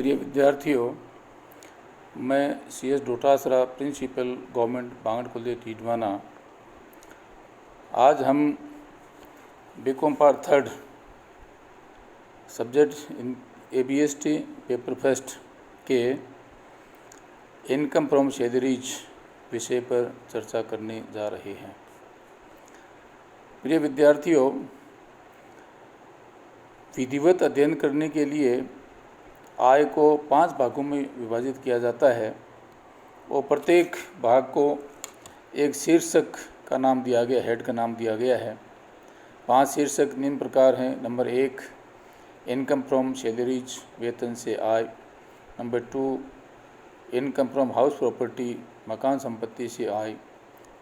प्रिय विद्यार्थियों, मैं CS Dotasra principal government Bangar college Didwana. आज हम BCom part 3 subject in ABST paper first के इनकम फ्रॉम सैलरीज विषय पर चर्चा करने जा रहे हैं। प्रिय विद्यार्थियों, विधिवत अध्ययन करने के लिए आय को 5 भागों में विभाजित किया जाता है और प्रत्येक भाग को एक शीर्षक का नाम दिया गया, हेड का नाम दिया गया है। 5 शीर्षक निम्न प्रकार हैं। नंबर 1 इनकम फ्रॉम सैलरीज, वेतन से आय। Number 2 income from house property, मकान संपत्ति से आय।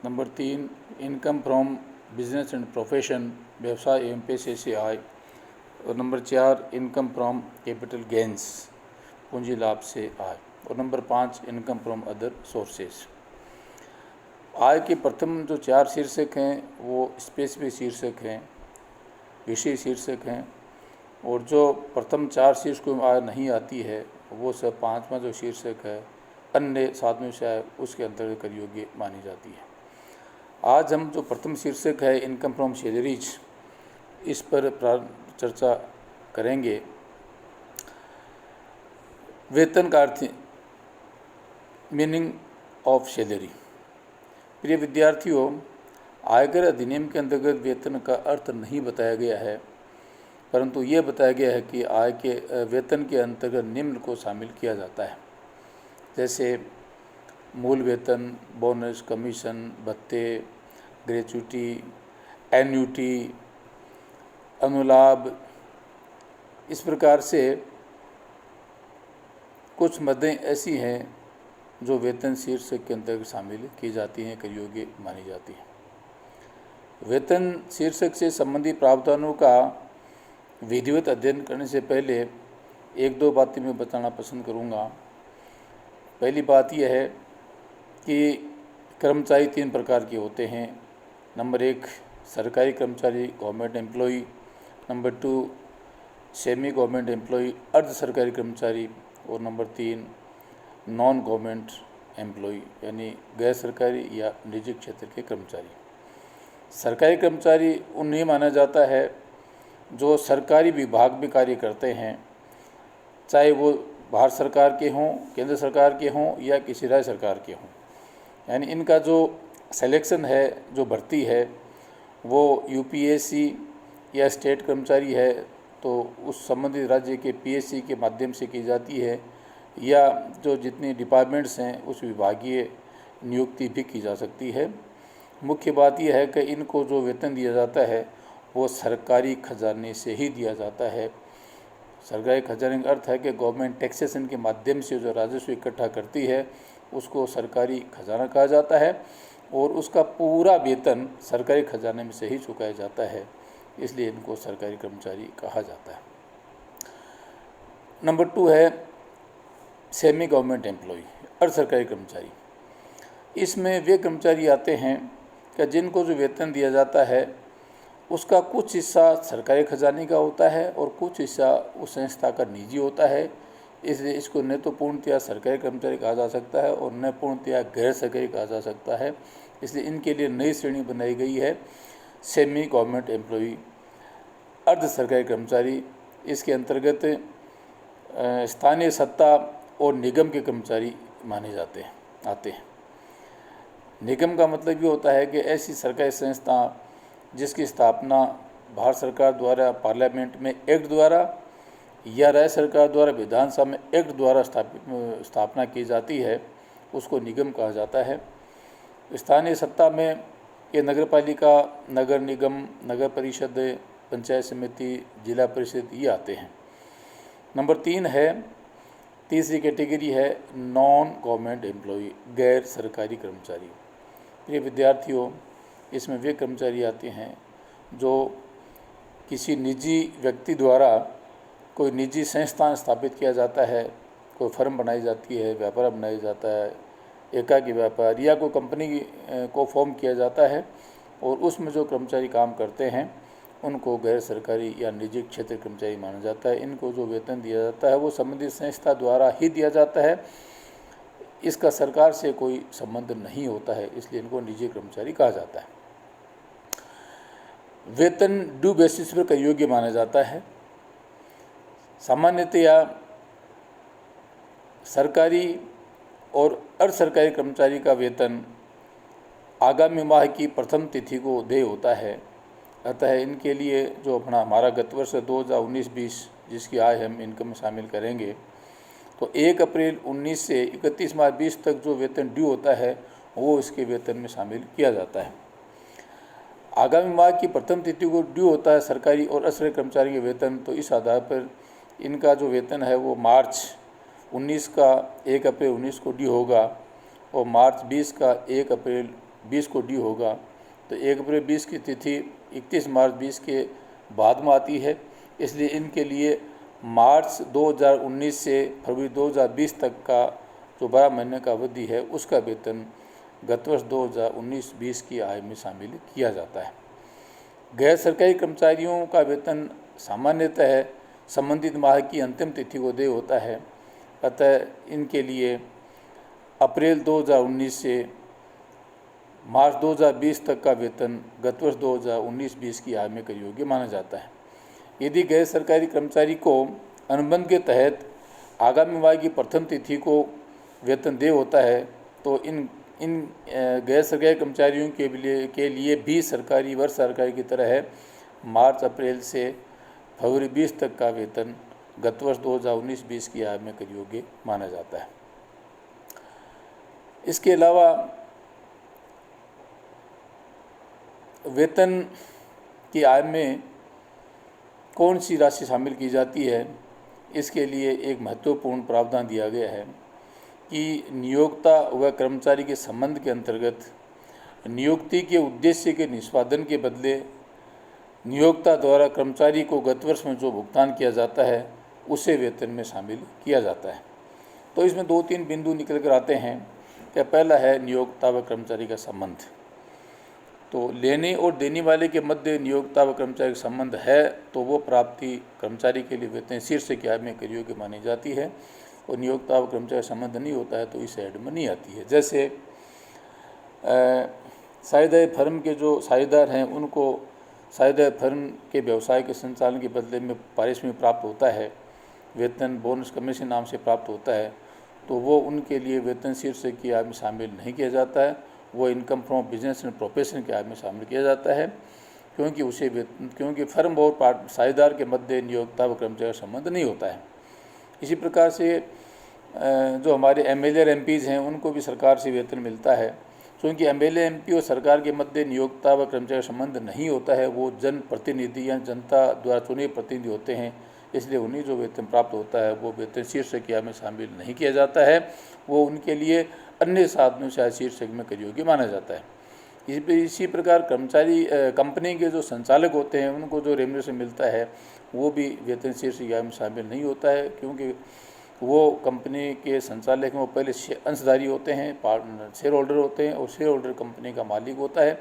Number 3 income from business and profession, व्यवसाय एवं पेशे से आय। और number 4 income from capital gains, पूंजी लाभ से आय। और number 5 income from other sources. आय के प्रथम जो 4 शीर्षक हैं वो स्पेसिफिक शीर्षक हैं, विषय शीर्षक हैं, और जो प्रथम 4 शीर्षकों में आय नहीं आती है वो सब 5वां जो शीर्षक है अन्य साधनों से आय, उसके अंतर्गत कर योग्य मानी जाती है। आज हम जो प्रथम शीर्षक है इनकम फ्रॉम सैलरीज, इस पर चर्चा करेंगे। वेतन का अर्थ, मीनिंग ऑफ सैलरी। प्रिय विद्यार्थियों, आयकर अधिनियम के अंतर्गत वेतन का अर्थ नहीं बताया गया है, परंतु ये बताया गया है कि आय के वेतन के अंतर्गत निम्न को शामिल किया जाता है, जैसे मूल वेतन, बोनस, कमीशन, भत्ते, ग्रेच्युटी, एन्युटी, अनुलाभ। इस प्रकार से कुछ मदें ऐसी हैं जो वेतन शीर्षक के अंतर्गत शामिल की जाती हैं, कर योग्य मानी जाती हैं। वेतन शीर्षक से संबंधित प्रावधानों का विधिवत अध्ययन करने से पहले 1-2 बातें मैं बताना पसंद करूंगा। पहली बात यह है कि कर्मचारी 3 प्रकार के होते हैं। नंबर 1 सरकारी कर्मचारी, government employee. Number 2 semi government employee, अर्ध सरकारी कर्मचारी। और नंबर 3 नॉन गवर्नमेंट एम्प्लॉई, यानी गैर सरकारी या निजी क्षेत्र के कर्मचारी। सरकारी कर्मचारी उन्हें माना जाता है जो सरकारी विभाग में कार्य करते हैं, चाहे वो भारत सरकार के हों, केंद्र सरकार के हों या किसी राज्य सरकार के हों। यानी इनका जो सिलेक्शन है, जो भर्ती है, वो UPSC या स्टेट कर्मचारी है तो उस संबंधित राज्य के PSC के माध्यम से की जाती है, या जो जितनी डिपार्टमेंट्स हैं उस विभागीय नियुक्ति भी की जा सकती है। मुख्य बात यह है कि इनको जो वेतन दिया जाता है वो सरकारी खजाने से ही दिया जाता है। सरकारी खजाने का अर्थ है कि गवर्नमेंट टैक्सेशन के माध्यम से जो राजस्व इकट्ठा करती है उसको सरकारी खजाना कहा जाता है, और उसका पूरा वेतन सरकारी खजाने में से ही चुकाया जाता है, इसलिए इनको सरकारी कर्मचारी कहा जाता है। नंबर 2 है सेमी गवर्नमेंट एम्प्लॉई, अर्ध सरकारी कर्मचारी। इसमें वे कर्मचारी आते हैं कि जिनको जो वेतन दिया जाता है उसका कुछ हिस्सा सरकारी खजाने का होता है और कुछ हिस्सा उस संस्था का निजी होता है, इसलिए इसको न तो पूर्णतया सरकारी कर्मचारी कहा जा सकता है और न पूर्णतया गैर सरकारी कहा जा सकता है। इसलिए इनके लिए नई श्रेणी बनाई गई है, सेमी गवर्नमेंट एम्प्लॉई, अर्ध सरकारी कर्मचारी। इसके अंतर्गत स्थानीय सत्ता और निगम के कर्मचारी माने आते हैं। निगम का मतलब ये होता है कि ऐसी सरकारी संस्था जिसकी स्थापना भारत सरकार द्वारा पार्लियामेंट में एक्ट द्वारा या राज्य सरकार द्वारा विधानसभा में एक्ट द्वारा स्थापना की जाती है, उसको निगम कहा जाता है। स्थानीय सत्ता में ये नगर पालिका, नगर निगम, नगर परिषद, पंचायत समिति, जिला परिषद ये आते हैं। नंबर 3 है, तीसरी कैटेगरी है नॉन गवर्नमेंट एम्प्लॉई, गैर सरकारी कर्मचारी। प्रिय विद्यार्थियों, इसमें वे कर्मचारी आते हैं जो किसी निजी व्यक्ति द्वारा कोई निजी संस्थान स्थापित किया जाता है, कोई फर्म बनाई जाती है, व्यापार बनाया जाता है, एकाकी व्यापार, या कोई कंपनी को फॉर्म किया जाता है और उसमें जो कर्मचारी काम करते हैं उनको गैर सरकारी या निजी क्षेत्र कर्मचारी माना जाता है। इनको जो वेतन दिया जाता है वो संबंधित संस्था द्वारा ही दिया जाता है, इसका सरकार से कोई संबंध नहीं होता है, इसलिए इनको निजी कर्मचारी कहा जाता है। वेतन ड्यू बेसिस पर कर योग्य माना जाता है। सामान्यतया सरकारी और अर्ध सरकारी कर्मचारी का वेतन आगामी माह की प्रथम तिथि को देय होता है। अतः इनके लिए जो हमारा गत वर्ष 2019-20 जिसकी आय हम इनकम में शामिल करेंगे, तो 1 अप्रैल 19 से 31 मार्च 20 तक जो वेतन ड्यू होता है वो इसके वेतन में शामिल किया जाता है। आगामी माह की प्रथम तिथि को ड्यू होता है सरकारी और असरकारी कर्मचारी के वेतन, तो इस आधार पर इनका जो वेतन है वो मार्च 19 का 1 अप्रैल 19 को ड्यू होगा और मार्च 20 का 1 अप्रैल 20 को ड्यू होगा। तो 1 अप्रैल 20 की तिथि 31 मार्च 20 के बाद में आती है, इसलिए इनके लिए मार्च 2019 से फरवरी 2020 तक का जो 12 महीने का अवधि है उसका वेतन गत वर्ष 2019-20 की आय में शामिल किया जाता है। गैर सरकारी कर्मचारियों का वेतन सामान्यतः संबंधित माह की अंतिम तिथि को देय होता है। अतः इनके लिए अप्रैल 2019 से मार्च 2020 तक का वेतन गत वर्ष 2019-20 की आय में कर योग्य माना जाता है। यदि गैर सरकारी कर्मचारी को अनुबंध के तहत आगामी माह की प्रथम तिथि को वेतन देय होता है तो इन गैर सरकारी कर्मचारियों के लिए भी सरकारी वर्ष सरकारी की तरह है मार्च अप्रैल से फरवरी 20 तक का वेतन गत वर्ष 2019-20 की आय में कर योग्य माना जाता है। इसके अलावा वेतन की आय में कौन सी राशि शामिल की जाती है, इसके लिए एक महत्वपूर्ण प्रावधान दिया गया है कि नियोक्ता व कर्मचारी के संबंध के अंतर्गत नियुक्ति के उद्देश्य के निष्पादन के बदले नियोक्ता द्वारा कर्मचारी को गत वर्ष में जो भुगतान किया जाता है उसे वेतन में शामिल किया जाता है। तो इसमें 2-3 बिंदु निकल कर आते हैं कि पहला है नियोक्ता व कर्मचारी का संबंध। तो लेने और देने वाले के मध्य नियोक्ता व कर्मचारी का संबंध है तो वो प्राप्ति कर्मचारी के लिए वेतन शीर्षक की आय में कर योग्य मानी जाती है, और नियोक्ता व कर्मचारी संबंध नहीं होता है तो इस ऐड में नहीं आती है। जैसे साझेदारी फर्म के जो साझेदार हैं उनको साझेदारी फर्म के व्यवसाय के संचालन के बदले में पारिश्रमिक प्राप्त होता है, वेतन बोनस कमीशन नाम से प्राप्त होता है, तो वो उनके लिए वेतन शीर्षक की आय में शामिल नहीं किया जाता है। वो income from business and profession की आय में शामिल किया जाता है, क्योंकि फर्म और साझेदार के मध्य नियोक्ता व कर्मचारी का संबंध नहीं होता है। इसी प्रकार से जो हमारे एमएलए और एमपीज़ हैं उनको भी सरकार से वेतन मिलता है, क्योंकि एमएलए एमपी और सरकार के मध्य नियोक्ता व कर्मचारी का संबंध नहीं होता है, वो जनप्रतिनिधि या जनता द्वारा चुने प्रतिनिधि होते हैं, इसलिए उन्हें जो वेतन प्राप्त होता है वो वेतन शीर्षक की आय में शामिल नहीं किया जाता है, वो उनके लिए अन्य साधनों से शीर्षक में कर योग्य माना जाता है। इसी प्रकार कर्मचारी कंपनी के जो संचालक होते हैं उनको जो रेम्युनरेशन मिलता है वो भी वेतन शीर्षक की आय में शामिल नहीं होता है, क्योंकि वो कंपनी के संचालक में वो पहले अंशधारी होते हैं, शेयर होल्डर होते हैं, और शेयर होल्डर कंपनी का मालिक होता है,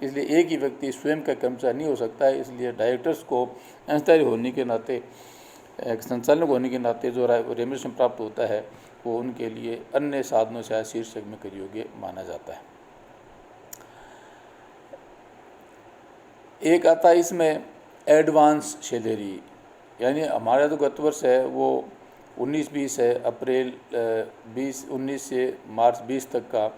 इसलिए एक ही व्यक्ति स्वयं का कर्मचारी नहीं हो सकता है। इसलिए डायरेक्टर्स को अंशधारी होने के नाते, संचालक होने के नाते जो रेम्युनरेशन प्राप्त होता है वो उनके लिए अन्य साधनों से शीर्षक में कर योग्य माना जाता है। एक आता है इसमें एडवांस सैलरी, यानी हमारा जो गत वर्ष है वो 19-20 है, अप्रैल 19 से मार्च 20 तक का,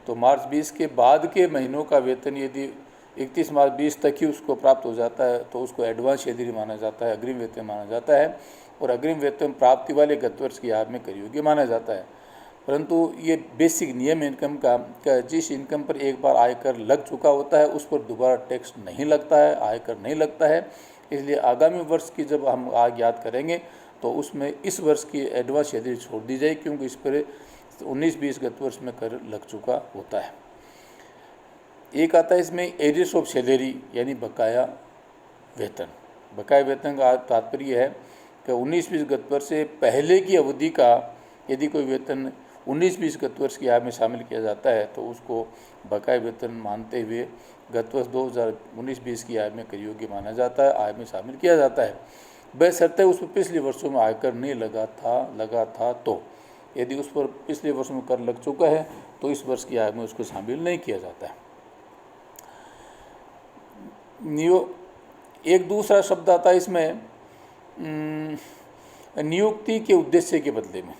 तो मार्च 20 के बाद के महीनों का वेतन यदि 31 मार्च 20 तक ही उसको प्राप्त हो जाता है तो उसको एडवांस सैलरी माना जाता है, अग्रिम वेतन माना जाता है, और अग्रिम वेतन प्राप्ति वाले गत वर्ष की आय में कर योग्य माना जाता है। परंतु ये बेसिक नियम इनकम का जिस इनकम पर एक बार आयकर लग चुका होता है उस पर दोबारा टैक्स नहीं लगता है, आयकर नहीं लगता है, इसलिए आगामी वर्ष की जब हम आग याद करेंगे तो उसमें इस वर्ष की एडवांस सैलरी छोड़ दी जाए, क्योंकि इस पर 19-20 गत वर्ष में कर लग चुका होता है। एक आता है इसमें एरियर्स ऑफ सैलरी, यानी बकाया वेतन। बकाया वेतन का तात्पर्य है कि 19-20 गत वर्ष से पहले की अवधि का यदि कोई वेतन 19-20 गत वर्ष की आय में शामिल किया जाता है तो उसको बकाया वेतन मानते हुए गत वर्ष 2019-20 की आय में कर योग्य माना जाता है, आय में शामिल किया जाता है, बशर्ते उस पर पिछले वर्षों में आयकर नहीं लगा था तो। यदि उस पर पिछले वर्ष में कर लग चुका है तो इस वर्ष की आय में उसको शामिल नहीं किया जाता है। एक दूसरा शब्द आता है इसमें नियुक्ति के उद्देश्य के बदले में,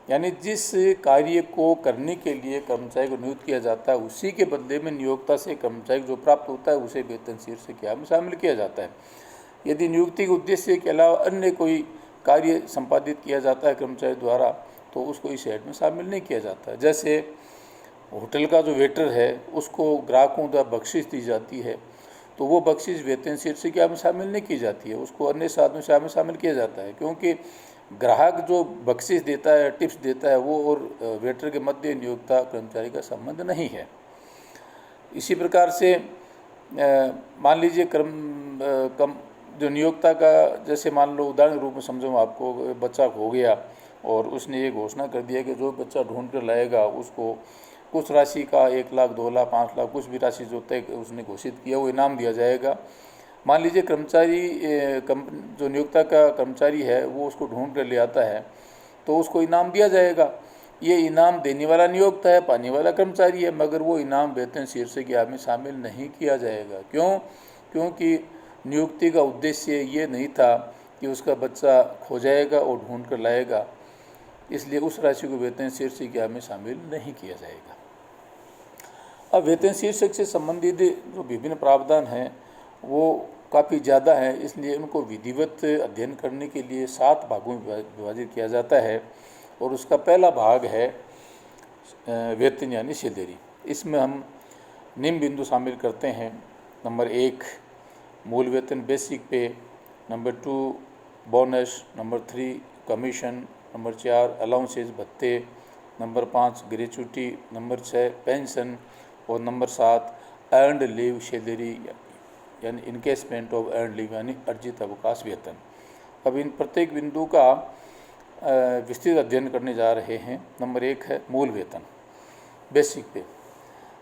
यानी जिस कार्य को करने के लिए कर्मचारी को नियुक्त किया जाता है उसी के बदले में नियोक्ता से कर्मचारी जो प्राप्त होता है उसे वेतन शीर्षक में शामिल किया जाता है। यदि नियुक्ति के उद्देश्य के अलावा अन्य कोई कार्य संपादित किया जाता है कर्मचारी द्वारा तो उसको इस हेड में शामिल नहीं किया जाता। जैसे होटल का जो वेटर है उसको ग्राहकों द्वारा बख्शिश दी जाती है तो वो बख्शिश वेतन शीर्षक में शामिल नहीं की जाती है, उसको अन्य साधनों से शामिल किया जाता है, क्योंकि ग्राहक जो बख्शिश देता है, टिप्स देता है, वो और वेटर के मध्य नियोक्ता कर्मचारी का संबंध नहीं है। इसी प्रकार से मान लीजिए जो नियोक्ता का, जैसे मान लो उदाहरण के रूप में समझो आपको, बच्चा खो गया और उसने ये घोषणा कर दिया कि जो बच्चा ढूंढ कर लाएगा उसको कुछ राशि का 1 लाख 2 लाख 5 लाख कुछ भी राशि जो तय उसने घोषित किया वो इनाम दिया जाएगा। मान लीजिए कर्मचारी जो नियोक्ता का कर्मचारी है वो उसको ढूंढ कर ले आता है तो उसको इनाम दिया जाएगा। ये इनाम देने वाला नियोक्ता है, पाने वाला कर्मचारी है, मगर वो इनाम वेतन शीर्षक में शामिल नहीं किया जाएगा। क्यों? क्योंकि नियुक्ति का उद्देश्य ये नहीं था कि उसका बच्चा खो जाएगा और ढूंढ कर लाएगा, इसलिए उस राशि को वेतन शीर्षक में शामिल नहीं किया जाएगा। अब वेतन शीर्षक से संबंधित जो विभिन्न प्रावधान हैं वो काफ़ी ज़्यादा है, इसलिए उनको विधिवत अध्ययन करने के लिए 7 भागों में विभाजित किया जाता है। और उसका पहला भाग है वेतन यानी सैलरी। इसमें हम निम्न बिंदु शामिल करते हैं। नंबर 1 मूल वेतन बेसिक पे, number 2 bonus, number 3 commission, number 4 allowances भत्ते, नंबर 5 ग्रेचुटी, नंबर 6 पेंशन और नंबर 7 अर्नड लीव सैलरी यानी इनकेसमेंट ऑफ अर्नड लीव यानी अर्जित अवकाश वेतन। अब इन प्रत्येक बिंदु का विस्तृत अध्ययन करने जा रहे हैं। नंबर 1 है मूल वेतन बेसिक पे।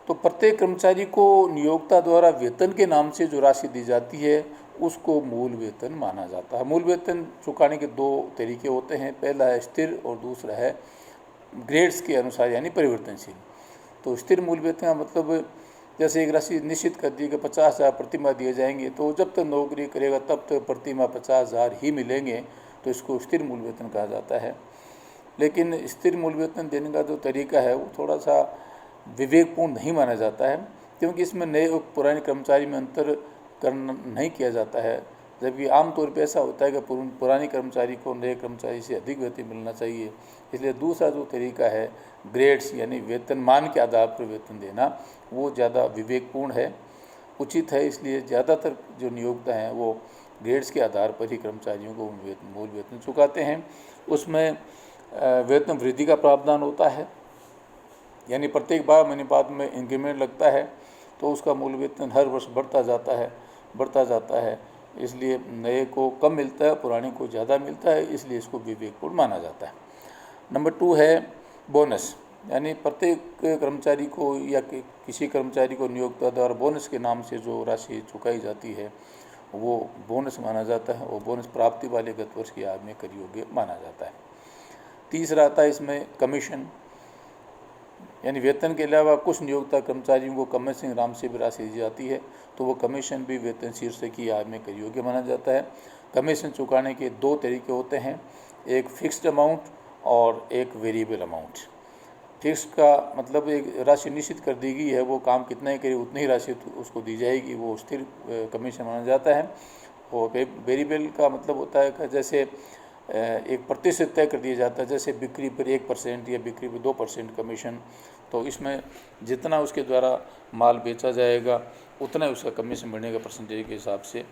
तो प्रत्येक कर्मचारी को नियोक्ता द्वारा वेतन के नाम से जो राशि दी जाती है उसको मूल वेतन माना जाता है। मूल वेतन चुकाने के 2 तरीके होते हैं, पहला है स्थिर और दूसरा है ग्रेड्स के अनुसार यानी परिवर्तनशील। तो स्थिर मूल वेतन का मतलब जैसे एक राशि निश्चित कर दी कि 50,000 प्रतिमाह दिए जाएंगे, तो जब तक नौकरी करेगा तब तक प्रतिमाह 50,000 ही मिलेंगे, तो इसको स्थिर मूल वेतन कहा जाता है। लेकिन स्थिर मूल वेतन देने का जो तरीका है वो थोड़ा सा विवेकपूर्ण नहीं माना जाता है, क्योंकि इसमें नए और पुराने कर्मचारी में अंतर करना नहीं किया जाता है। जबकि आमतौर पर ऐसा होता है कि पुराने कर्मचारी को नए कर्मचारी से अधिक वेतन मिलना चाहिए। इसलिए दूसरा जो तरीका है ग्रेड्स यानी वेतनमान के आधार पर वेतन देना, वो ज़्यादा विवेकपूर्ण है, उचित है। इसलिए ज़्यादातर जो नियोक्ता हैं वो ग्रेड्स के आधार पर ही कर्मचारियों को मूल वेतन चुकाते हैं। उसमें वेतन वृद्धि का प्रावधान होता है, यानी प्रत्येक 12 महीने बाद में इंक्रीमेंट लगता है तो उसका मूल वेतन हर वर्ष बढ़ता जाता है। इसलिए नए को कम मिलता है, पुराने को ज़्यादा मिलता है, इसलिए इसको विवेकपूर्ण माना जाता है। नंबर 2 है बोनस, यानी प्रत्येक कर्मचारी को या किसी कर्मचारी को नियोक्ता द्वारा बोनस के नाम से जो राशि चुकाई जाती है वो बोनस माना जाता है और बोनस प्राप्ति वाले गत वर्ष की आय में कर योग्य माना जाता है। तीसरा आता है इसमें कमीशन, यानी वेतन के अलावा कुछ नियोक्ता कर्मचारियों को कमीशन नाम से भी राशि दी जाती है, तो वो कमीशन भी वेतन शीर्षक की आय में कर योग्य माना जाता है। कमीशन चुकाने के 2 तरीके होते हैं, एक फिक्स्ड अमाउंट और एक वेरिएबल अमाउंट। फिक्स का मतलब एक राशि निश्चित कर दी गई है, वो काम कितना ही करे उतनी ही राशि उसको दी जाएगी, वो स्थिर कमीशन माना जाता है। और वेरिएबल का मतलब होता है कि जैसे एक प्रतिशत तय कर दिया जाता है, जैसे बिक्री पर 1% या बिक्री पर 2% कमीशन, तो इसमें जितना उसके द्वारा माल बेचा जाएगा उतना ही उसका कमीशन बढ़ेगा परसेंटेज के हिसाब से।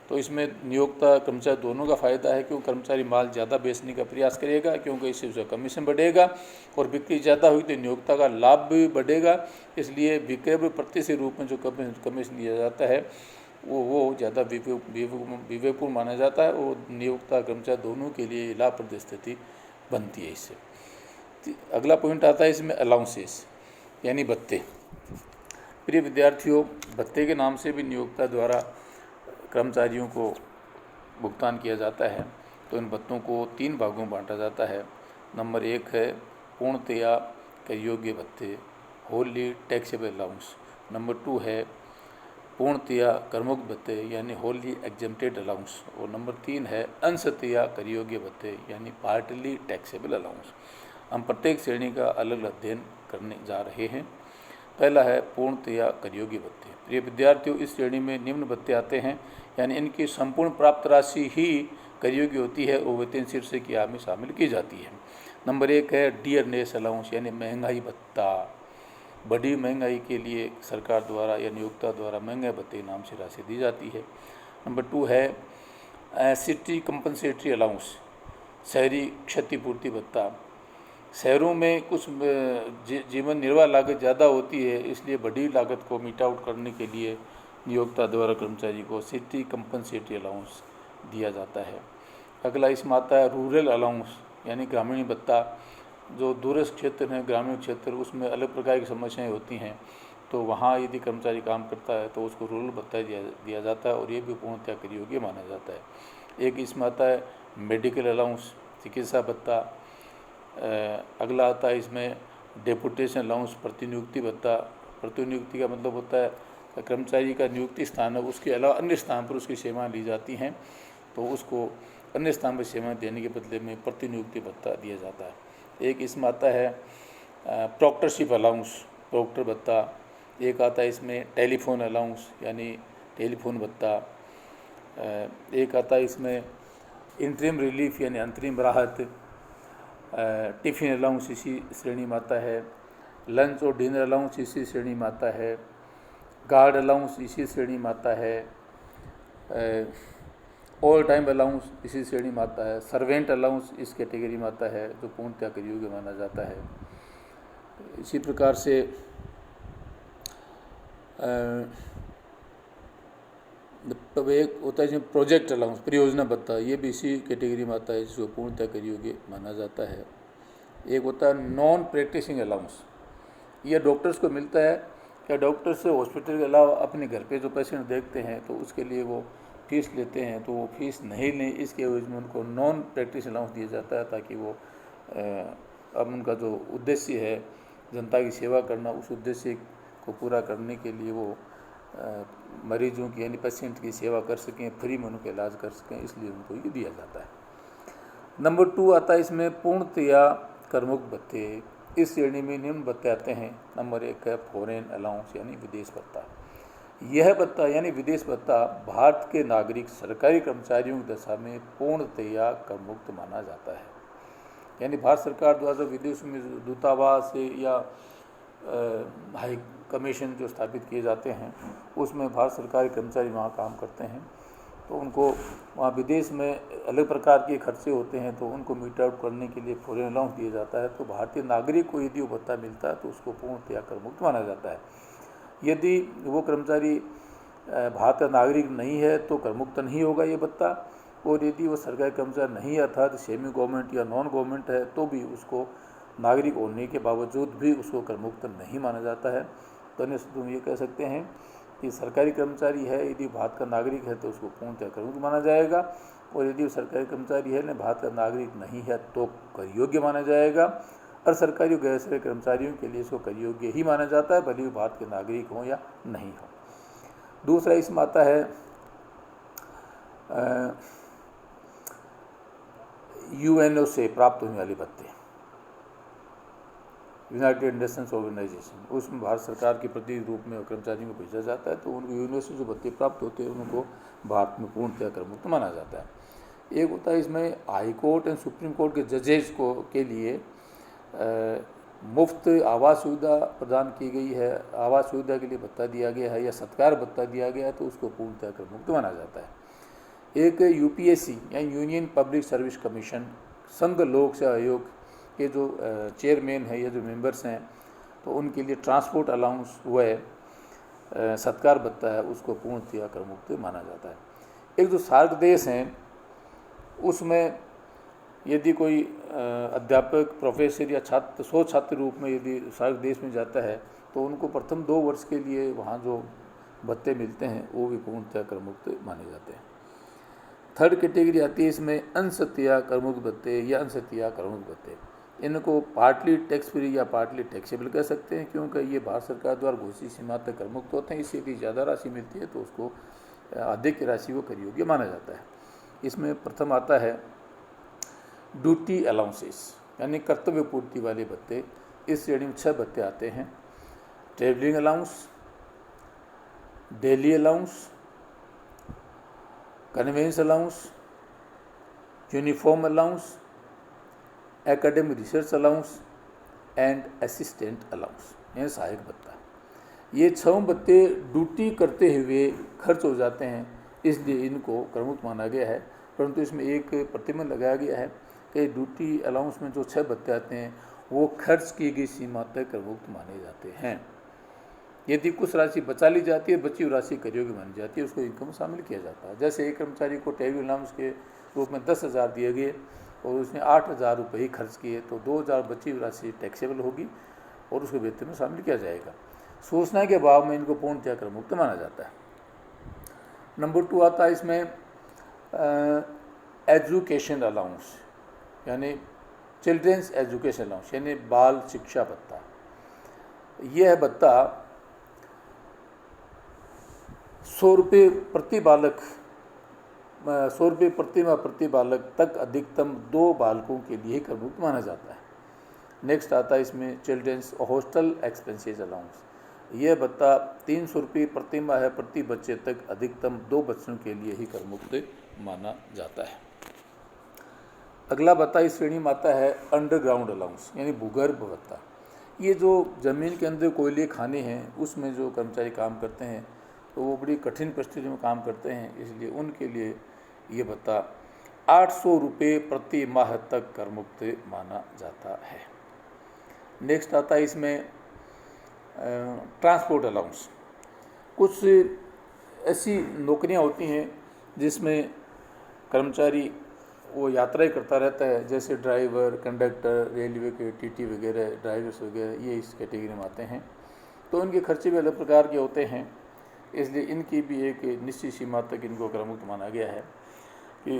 तो इसमें नियोक्ता कर्मचारी दोनों का फ़ायदा है, क्योंकि कर्मचारी माल ज़्यादा बेचने का प्रयास करेगा क्योंकि इससे उसका कमीशन बढ़ेगा, और बिक्री ज़्यादा हुई तो नियोक्ता का लाभ भी बढ़ेगा। इसलिए विक्रय पर प्रतिशत रूप में जो कमीशन दिया जाता है वो ज़्यादा विवेकपूर्ण माना जाता है और नियोक्ता कर्मचारी दोनों के लिए लाभप्रद स्थिति बनती है इससे। अगला पॉइंट आता है इसमें अलाउंसेस यानी भत्ते। प्रिय विद्यार्थियों, भत्ते के नाम से भी नियोक्ता द्वारा कर्मचारियों को भुगतान किया जाता है। तो इन भत्तों को 3 भागों में बांटा जाता है। नंबर 1 है पूर्णतया कर योग्य भत्ते, होली टैक्सेबल अलाउंस। नंबर 2 है पूर्णतया करमुक्त भत्ते यानी होली एग्जेम्प्टेड अलाउंस। और नंबर 3 है अंशतया कर योग्य भत्ते यानी पार्टली टैक्सेबल अलाउंस। हम प्रत्येक श्रेणी का अलग अध्ययन करने जा रहे हैं। पहला है पूर्णतया कर योग्य भत्ते। प्रिय विद्यार्थियों, इस श्रेणी में निम्न भत्ते आते हैं, यानी इनकी संपूर्ण प्राप्त राशि ही कर योग्य होती है और वेतन शीर्षक की आय में शामिल की जाती है। नंबर 1 है डियरनेस अलाउंस यानी महंगाई भत्ता। बड़ी महंगाई के लिए सरकार द्वारा या नियोक्ता द्वारा महंगाई भत्ते नाम से राशि दी जाती है। नंबर 2 है सिटी कंपनसेटरी अलाउंस, शहरी क्षतिपूर्ति भत्ता। शहरों में कुछ जीवन निर्वाह लागत ज़्यादा होती है, इसलिए बड़ी लागत को मीट आउट करने के लिए नियोक्ता द्वारा कर्मचारी को सिटी कंपनसेटरी अलाउंस दिया जाता है। अगला इसमें आता है रूरल अलाउंस यानी ग्रामीण भत्ता। जो दूरस्थ क्षेत्र हैं, ग्रामीण क्षेत्र, उसमें अलग प्रकार की समस्याएं होती हैं, तो वहाँ यदि कर्मचारी काम करता है तो उसको रूरल भत्ता दिया जाता है और ये भी पूर्णतया कर योग्य माना जाता है। एक इसमें आता है मेडिकल अलाउंस, चिकित्सा भत्ता। अगला आता है इसमें डेपुटेशन अलाउंस, प्रतिनियुक्ति भत्ता। प्रतिनियुक्ति का मतलब होता है कर्मचारी का नियुक्ति स्थान है, उसके अलावा अन्य स्थान पर उसकी सेवाएं ली जाती हैं, तो उसको अन्य स्थान पर सेवाएं देने के बदले में प्रतिनियुक्ति भत्ता दिया जाता है। एक इसमें आता है प्रॉक्टरशिप अलाउंस, प्रॉक्टर भत्ता। एक आता है इसमें टेलीफोन अलाउंस यानी टेलीफोन भत्ता। एक आता है इसमें इंटरिम रिलीफ यानी अंतरिम राहत। टिफ़िन अलाउंस इसी श्रेणी में आता है। लंच और डिनर अलाउंस इसी श्रेणी में आता है। गार्ड अलाउंस इसी श्रेणी में आता है। ओवर टाइम अलाउंस इसी श्रेणी में आता है। सर्वेंट अलाउंस इस कैटेगरी में आता है, जो पूर्णतया कर योग्य माना जाता है। इसी प्रकार से एक होता है जिसमें प्रोजेक्ट अलाउंस, परियोजना भत्ता, ये भी इसी कैटेगरी में आता है, जिसको पूर्णतया कर योग्य माना जाता है। एक होता है नॉन प्रैक्टिसिंग अलाउंस, ये डॉक्टर्स को मिलता है। क्या डॉक्टर्स हॉस्पिटल के अलावा अपने घर पे जो पेशेंट देखते हैं तो उसके लिए वो फीस लेते हैं, तो वो फीस नहीं लें, इसके एवज में उनको नॉन प्रैक्टिस अलाउंस दिया जाता है, ताकि वो अब उनका जो उद्देश्य है जनता की सेवा करना, उस उद्देश्य को पूरा करने के लिए वो मरीजों की यानी पेशेंट की सेवा कर सकें, फ्री में उनका इलाज कर सकें, इसलिए उनको ये दिया जाता है। नंबर 2 आता है इसमें पूर्णतया करमुक्त भत्ते। इस श्रेणी में निम्न भत्ते आते हैं। नंबर 1 है फॉरेन अलाउंस यानी विदेश भत्ता। यह भत्ता यानी विदेश भत्ता भारत के नागरिक सरकारी कर्मचारियों की दशा में पूर्णतया करमुक्त माना जाता है। यानी भारत सरकार द्वारा विदेशों में दूतावास या हाई कमीशन जो स्थापित किए जाते हैं, उसमें भारत सरकारी कर्मचारी वहाँ काम करते हैं, तो उनको वहाँ विदेश में अलग प्रकार के खर्चे होते हैं, तो उनको मीट आउट करने के लिए फॉरेन अलाउंस दिया जाता है। तो भारतीय नागरिक को यदि वो भत्ता मिलता है तो उसको पूर्णतया करमुक्त माना जाता है। यदि वो कर्मचारी भारत का नागरिक नहीं है तो करमुक्त नहीं होगा ये भत्ता, और यदि वो सरकारी कर्मचारी नहीं अर्थात सेमी गवर्नमेंट या नॉन गवर्नमेंट है तो भी उसको नागरिक होने के बावजूद भी उसको करमुक्त नहीं माना जाता है। तो अन्य शब्दों में ये कह सकते हैं कि सरकारी कर्मचारी है, यदि भारत का नागरिक है तो उसको पूर्णतः करमुक्त माना जाएगा, और यदि वो सरकारी कर्मचारी है, भारत का नागरिक नहीं है, तो कर योग्य माना जाएगा। और सरकारी और गैर सरकारी कर्मचारियों के लिए इसको कर योग्य ही माना जाता है, भले वो भारत के नागरिक हों या नहीं हों। दूसरा इसमें आता है यूएनओ से प्राप्त होने वाले भत्ते, यूनाइटेड नेशंस ऑर्गेनाइजेशन, उसमें भारत सरकार के प्रतिनिधि रूप में कर्मचारियों को भेजा जाता है, तो उनको यूएनओ से जो भत्ते प्राप्त होते हैं उनको भारत में पूर्णतः करमुक्त माना जाता है। एक होता है इसमें high court and supreme court के जजेस को के लिए मुफ्त आवास सुविधा प्रदान की गई है, आवास सुविधा के लिए भत्ता दिया गया है या सत्कार भत्ता दिया गया है, तो उसको पूर्णतः करमुक्त माना जाता है। एक यूपीएससी या यूनियन पब्लिक सर्विस कमीशन, संघ लोक सेवा आयोग के जो चेयरमैन है या जो मेंबर्स हैं, तो उनके लिए ट्रांसपोर्ट अलाउंस वह सत्कार भत्ता है, उसको पूर्णतः करमुक्त माना जाता है। एक जो सार्क देश हैं उसमें यदि कोई अध्यापक, प्रोफेसर या छात्र, 100 छात्र रूप में यदि सार्क देश में जाता है तो तो उनको प्रथम 2 वर्ष के लिए वहाँ जो भत्ते मिलते हैं वो भी पूर्णतः कर मुक्त माने जाते हैं। थर्ड कैटेगरी आती है इसमें अंशतया कर मुक्त भत्ते या अंशतया कर मुक्त भत्ते। इनको पार्टली टैक्स फ्री या पार्टली टैक्सेबल कह सकते हैं, क्योंकि ये भारत सरकार द्वारा घोषित सीमा तक कर मुक्त होते हैं। इससे यदि ज़्यादा राशि मिलती है तो उसको अधिक राशि को कर योग्य माना जाता है। इसमें प्रथम आता है ड्यूटी अलाउंसेस यानी कर्तव्य पूर्ति वाले भत्ते। इस श्रेणी में 6 भत्ते आते हैं। Travelling allowance, daily allowance, convince allowance, uniform allowance, academic research allowance and assistant allowance, यह सहायक भत्ता। ये 6 भत्ते ड्यूटी करते हुए खर्च हो जाते हैं, इसलिए इनको करमुक्त माना गया है। परंतु इसमें एक प्रतिबंध लगाया गया है कि ड्यूटी अलाउंस में जो 6 भत्ते आते हैं वो खर्च की गई सीमा तक करमुक्त माने जाते हैं। यदि कुछ राशि बचा ली जाती है, बची हुई राशि कर योग्य मानी जाती है, उसको इनकम में शामिल किया जाता है। जैसे एक कर्मचारी को ट्रेवल अलाउंस के रूप में 10,000 दिए गए और उसने 8,000 रुपये ही खर्च किए, तो 2,000 बची हुई राशि टैक्सेबल होगी और उसको वेतन में शामिल किया जाएगा। सूचना के अभाव में इनको पूर्णतः कर मुक्त माना जाता है। नंबर 2 आता है इसमें एजुकेशन अलाउंस यानी चिल्ड्रेंस एजुकेशन अलाउंस यानी बाल शिक्षा भत्ता। यह भत्ता 100 रुपये प्रति बालक 100 रुपये प्रति माह प्रति बालक तक अधिकतम 2 बालकों के लिए कर मुक्त माना जाता है। नेक्स्ट आता है इसमें चिल्ड्रेंस हॉस्टल एक्सपेंसेस अलाउंस। यह भत्ता 300 रुपये प्रति माह है प्रति बच्चे तक अधिकतम 2 बच्चों के लिए ही कर मुक्त माना जाता है। अगला भत्ता इस श्रेणी में आता है अंडरग्राउंड अलाउंस यानी भूगर्भ भत्ता। ये जो ज़मीन के अंदर कोयले खाने हैं उसमें जो कर्मचारी काम करते हैं तो वो बड़ी कठिन परिस्थिति में काम करते हैं, इसलिए उनके लिए ये भत्ता 800 रुपये प्रति माह तक कर मुक्त माना जाता है। नेक्स्ट आता है इसमें ट्रांसपोर्ट अलाउंस। कुछ ऐसी नौकरियां होती हैं जिसमें कर्मचारी वो यात्राएं करता रहता है, जैसे ड्राइवर, कंडक्टर, रेलवे के टीटी वगैरह, ड्राइवर्स वगैरह, ये इस कैटेगरी में आते हैं। तो उनके खर्चे भी अलग प्रकार के होते हैं, इसलिए इनकी भी एक निश्चित सीमा तक इनको कर मुक्त माना गया है कि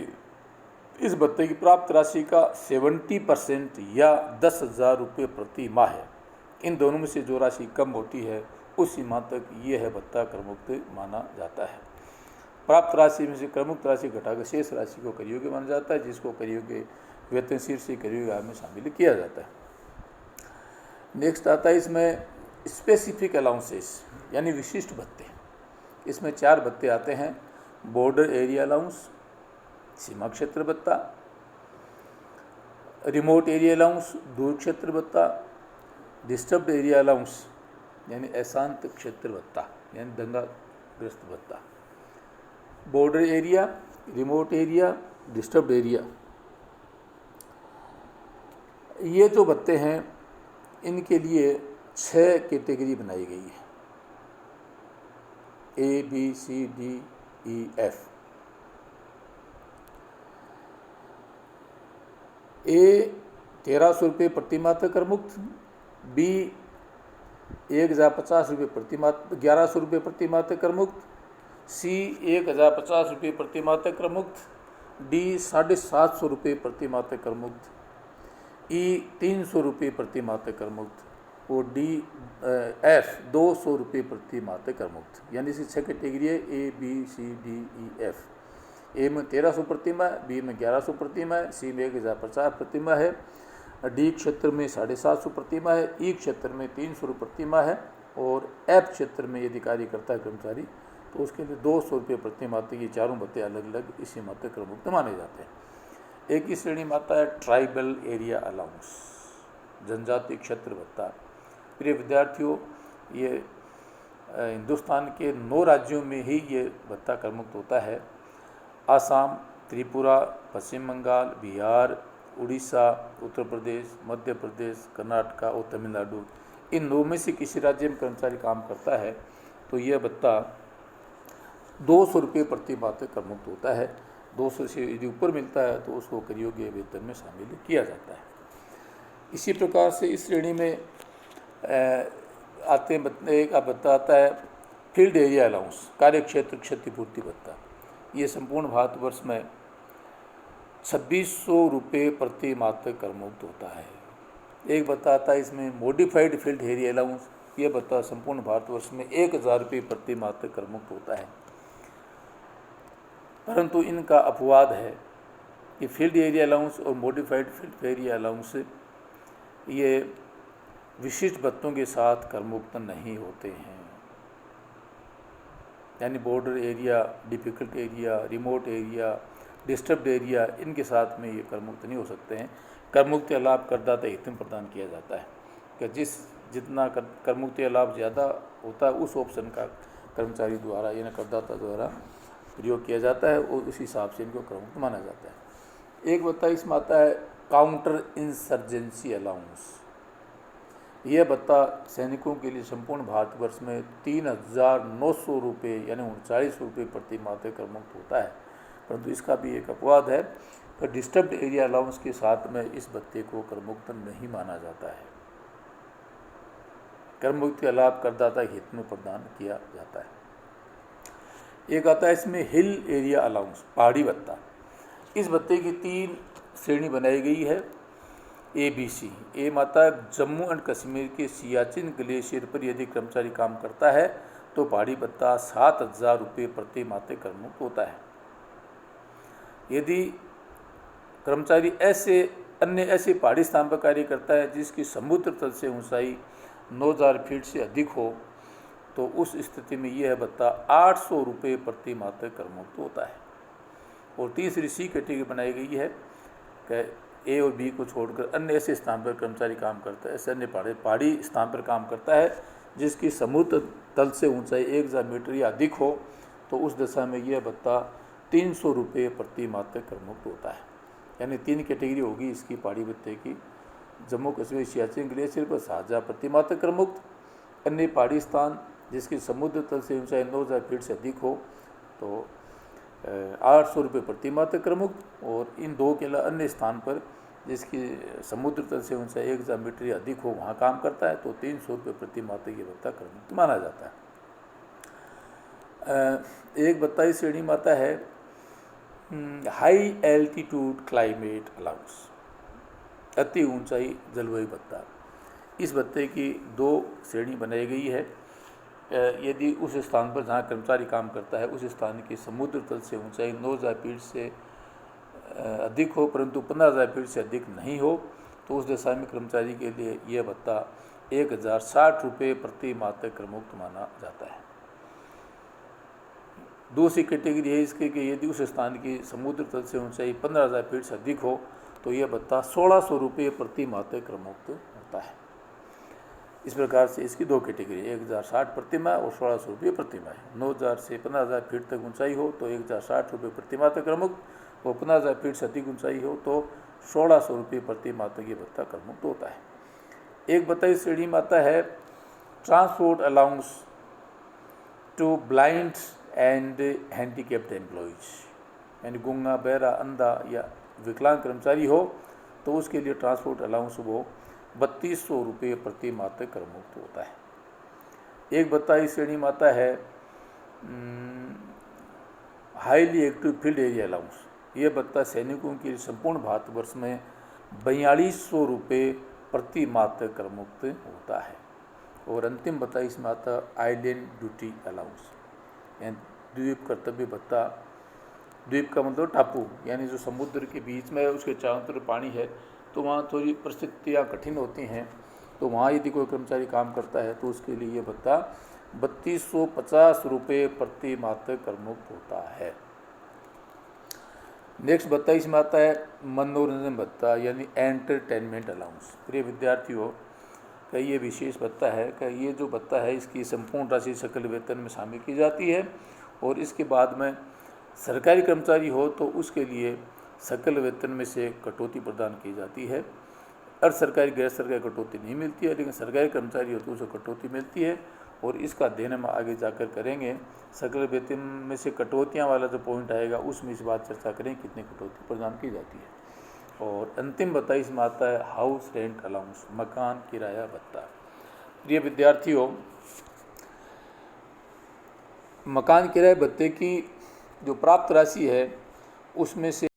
इस भत्ते की प्राप्त राशि का 70% या 10,000 रुपये प्रति माह है। इन दोनों में से जो राशि कम होती है उस सीमा तक ये है भत्ता कर मुक्त माना जाता है। प्राप्त राशि में से कर मुक्त राशि घटाकर शेष राशि को कर योग्य माना जाता है, जिसको कर योग्य वेतन शीर्ष से कर योग्य आय में शामिल किया जाता है। नेक्स्ट आता है इसमें स्पेसिफिक अलाउंसेस यानी विशिष्ट भत्ते। इसमें 4 भत्ते आते हैं। बॉर्डर एरिया अलाउंस, सीमा क्षेत्र भत्ता, रिमोट एरिया अलाउंस, दूर क्षेत्र भत्ता, डिस्टर्ब्ड एरिया अलाउंस यानी अशांत क्षेत्र भत्ता यानी दंगाग्रस्त भत्ता। Border area, remote area, disturbed area, ये जो भत्ते हैं इनके लिए 6 कैटेगरी बनाई गई है, A, B, C, D, E, F। A 1,300 रुपये प्रति माह तक कर मुक्त, B 1,050 रुपये प्रति माह 1,100 रुपये प्रति माह तक कर मुक्त, C 1,050 रुपये प्रति माह तक कर मुक्त, D 750 रुपये प्रति माह तक कर मुक्त, E 300 रुपये प्रति माह तक कर मुक्त और F 200 रुपये प्रति माह तक कर मुक्त। यानी इसी 6 कैटेगरी है A, B, C, D, E, F। A में 1,300 प्रति माह, B में 1,100 प्रति माह, C में 1,050 प्रति माह है, D क्षेत्र में 750 प्रति माह है, E क्षेत्र में 300 रुपये प्रति माह है और F क्षेत्र में यदि कार्य करता है कर्मचारी तो उसके लिए 200 रुपये प्रति माह तक। ये चारों भत्ते अलग अलग इसी माह तक कर मुक्त माने जाते हैं। एक ही श्रेणी में आता है ट्राइबल एरिया अलाउंस, जनजाति क्षेत्र भत्ता। प्रिय विद्यार्थियों, ये हिंदुस्तान के 9 राज्यों में ही ये भत्ता कर मुक्त होता है। आसाम, त्रिपुरा, पश्चिम बंगाल, बिहार, उड़ीसा, उत्तर प्रदेश, मध्य प्रदेश, कर्नाटक और तमिलनाडु, इन 9 में से किसी राज्य में कर्मचारी काम करता है तो यह भत्ता 200 रुपये प्रति माह तक कर मुक्त होता है। 200 से यदि ऊपर मिलता है तो उसको कर योग्य वेतन में शामिल किया जाता है। इसी प्रकार से इस श्रेणी में आते हैं एक भत्ता आता है फील्ड एरिया अलाउंस, कार्य क्षेत्र क्षतिपूर्ति भत्ता। ये संपूर्ण भारतवर्ष में 2600 रुपये प्रति माह करमुक्त होता है। एक भत्ता आता है इसमें मॉडिफाइड फील्ड एरिया अलाउंस, ये भत्ता संपूर्ण भारतवर्ष में 1000 रुपये प्रति माह करमुक्त होता है। परंतु इनका अपवाद है कि फील्ड एरिया अलाउंस और मॉडिफाइड फील्ड एरिया अलाउंस ये विशिष्ट भत्तों के साथ करमुक्त नहीं होते हैं। यानी border area, difficult area, remote area, disturbed area, इनके साथ में ये करमुक्त नहीं हो सकते हैं। करमुक्ति लाभ करदाता हित में प्रदान किया जाता है कि जितना करमुक्ति लाभ ज़्यादा होता है उस ऑप्शन का कर्मचारी द्वारा यानी करदाता द्वारा प्रयोग किया जाता है और उस हिसाब से इनको करमुक्त माना जाता है। एक भत्ता इसमें आता है काउंटर इंसर्जेंसी अलाउंस। यह भत्ता सैनिकों के लिए संपूर्ण भारतवर्ष में 3900 रुपये यानी 39 रुपये प्रति माह करमुक्त होता है। परंतु इसका भी एक अपवाद है कि डिस्टर्ब्ड एरिया अलाउंस के साथ में इस भत्ते को करमुक्त नहीं माना जाता है। करमुक्ति का लाभ करदाता हित में प्रदान किया जाता है। एक आता है इसमें हिल एरिया अलाउंस, पहाड़ी भत्ता। इस भत्ते की 3 श्रेणी बनाई गई है, ABC। ए माता जम्मू एंड कश्मीर के सियाचिन ग्लेशियर पर यदि कर्मचारी काम करता है तो पहाड़ी भत्ता 7000 रुपये प्रति माह करमुक्त होता है। यदि कर्मचारी अन्य ऐसे पहाड़ी स्थान पर कार्य करता है जिसकी समुद्र तल से ऊंचाई 9000 फीट से अधिक हो तो उस स्थिति में यह भत्ता 800 रुपये प्रति माह करमुक्त होता है। और तीसरी C कैटेगरी बनाई गई है कि A और B को छोड़कर अन्य ऐसे स्थान पर कर्मचारी काम करता है, ऐसे अन्य पहाड़ी स्थान पर काम करता है जिसकी समुद्र तल से ऊंचाई 1000 मीटर या अधिक हो तो उस दशा में यह भत्ता 300 रुपये प्रति माह करमुक्त होता है। यानी 3 कैटेगरी होगी इसकी पहाड़ी भत्ते की। जम्मू कश्मीर सियाचिन ग्लेशियर पर 7000 प्रति माह करमुक्त, अन्य पहाड़ी स्थान जिसकी समुद्र तल से ऊंचाई 9000 फीट से अधिक हो तो 800 रुपये प्रति माह करमुक्त, और इन 2 के अलावा अन्य स्थान पर जिसकी समुद्र तल से ऊंचाई 1000 मीटर या अधिक हो वहाँ काम करता है तो 300 रुपये प्रति माह ये भत्ता करमुक्त माना जाता है। एक भत्ता इस श्रेणी में आता है हाई एल्टीट्यूड क्लाइमेट अलाउंस, अति ऊंचाई जलवायु भत्ता। इस भत्ते की 2 श्रेणी बनाई गई है। यदि उस स्थान पर जहाँ कर्मचारी काम करता है उस स्थान की समुद्र तल से ऊंचाई 9000 फीट से अधिक हो परंतु 15000 फीट से अधिक नहीं हो तो उस दशा में कर्मचारी के लिए यह भत्ता 1060 रुपये प्रति माह करमुक्त माना जाता है। दूसरी कैटेगरी है इसके कि यदि उस स्थान की समुद्र तल से ऊंचाई 15000 फीट से अधिक हो तो यह भत्ता 1600 रुपये प्रति माह करमुक्त होता है। इस प्रकार से इसकी 2 कैटेगरी, 1060 प्रति माह और 1600 रुपये प्रति माह। 9000 से 15000 फीट तक ऊंचाई हो तो 1060 रुपये प्रति माह करमुक्त, और 15000 फीट से अधिक ऊंचाई हो तो 1600 रुपये प्रति माह तक ये भत्ता करमुक्त होता है। एक भत्ता इस श्रेणी में आता है transport allowance to blind and handicapped employees, यानी गूंगा, बहरा, अंधा या विकलांग कर्मचारी हो तो उसके लिए ट्रांसपोर्ट अलाउंस वो 3200 रुपये प्रति माह करमुक्त होता है। एक भत्ता इस श्रेणी में आता है highly active field area allowance. ये भत्ता सैनिकों के लिए संपूर्ण भारतवर्ष में 4200 रुपये प्रति माह करमुक्त होता है। और अंतिम भत्ता इसमें आता है आइलैंड ड्यूटी अलाउंस, यानी द्वीप कर्तव्य भत्ता। द्वीप का मतलब टापू, यानी जो समुद्र के बीच में उसके चारों तरफ पानी है तो वहाँ थोड़ी परिस्थितियाँ कठिन होती हैं तो वहाँ यदि कोई कर्मचारी काम करता है तो उसके लिए ये भत्ता 3250 रुपये प्रति माह करमुक्त होता है। नेक्स्ट भत्ता इसमें आता है मनोरंजन भत्ता यानी एंटरटेनमेंट अलाउंस। प्रिय विद्यार्थियों का ये विशेष भत्ता है कि ये जो भत्ता है इसकी संपूर्ण राशि सकल वेतन में शामिल की जाती है और इसके बाद में सरकारी कर्मचारी हो तो उसके लिए सकल वेतन में से कटौती प्रदान की जाती है। अर्ध सरकारी गैर सरकारी कटौती नहीं मिलती है, लेकिन सरकारी कर्मचारी हो तो उसे कटौती मिलती है और इसका अध्ययन हम आगे जाकर करेंगे। सकल वेतन में से कटौतियाँ वाला जो पॉइंट आएगा उसमें इस बात चर्चा करें कितनी कटौती प्रदान की जाती है। और अंतिम भत्ता इसमें आता है हाउस रेंट अलाउंस, मकान किराया भत्ता। प्रिय विद्यार्थियों, मकान किराए भत्ते की जो प्राप्त राशि है उसमें से